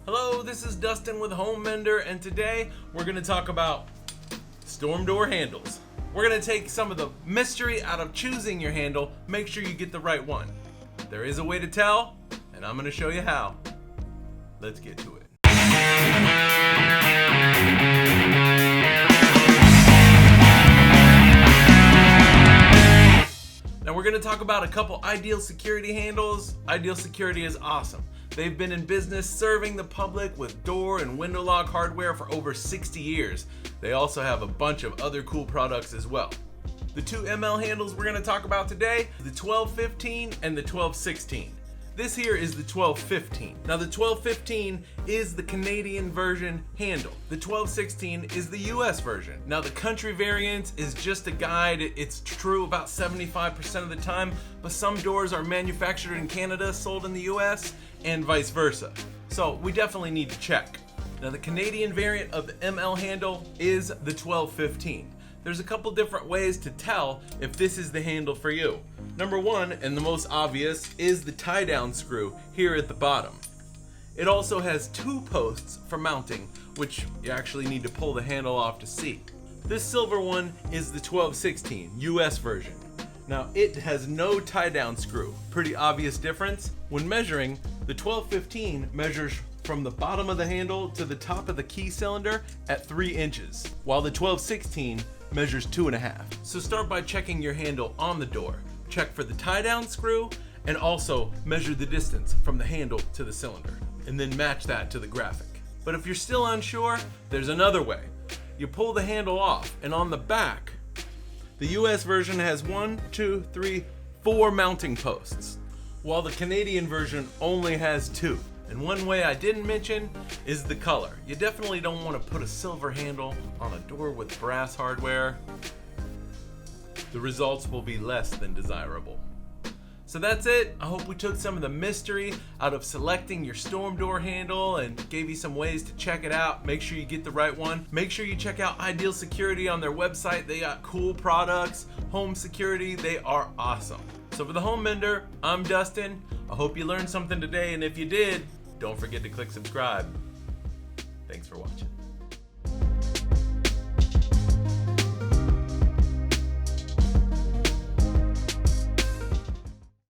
Hello, this is Dustin with Home Mender, and today we're going to talk about storm door handles. We're going to take some of the mystery out of choosing your handle. Make sure you get the right one. There is a way to tell, and I'm going to show you how. Let's get to it. Now we're going to talk about a couple Ideal Security handles. Ideal Security is awesome. They've been in business serving the public with door and window lock hardware for over 60 years. They also have a bunch of other cool products as well. The two ML handles we're going to talk about today, the 1215 and the 1216. This here is the 1215. Now the 1215 is the Canadian version handle. The 1216 is the US version. Now the country variant is just a guide. It's true about 75% of the time, but some doors are manufactured in Canada, sold in the US, and vice versa. So we definitely need to check. Now the Canadian variant of the ML handle is the 1215. There's a couple different ways to tell if this is the handle for you. Number one, and the most obvious, is the tie-down screw here at the bottom. It also has two posts for mounting, which you actually need to pull the handle off to see. This silver one is the 1216 US version. Now it has no tie-down screw. Pretty obvious difference. When measuring, the 1215 measures from the bottom of the handle to the top of the key cylinder at 3 inches, while the 1216 measures 2.5. So start by checking your handle on the door. Check for the tie-down screw and also measure the distance from the handle to the cylinder, and then match that to the graphic. But if you're still unsure, there's another way. You pull the handle off, and on the back, the US version has 4 mounting posts, while the Canadian version only has 2. And one way I didn't mention is the color. You definitely don't want to put a silver handle on a door with brass hardware. The results will be less than desirable. So that's it. I hope we took some of the mystery out of selecting your storm door handle and gave you some ways to check it out. Make sure you get the right one. Make sure you check out Ideal Security on their website. They got cool products. Home security, they are awesome. So for the Home Mender, I'm Dustin. I hope you learned something today, and if you did, don't forget to click subscribe. Thanks for watching.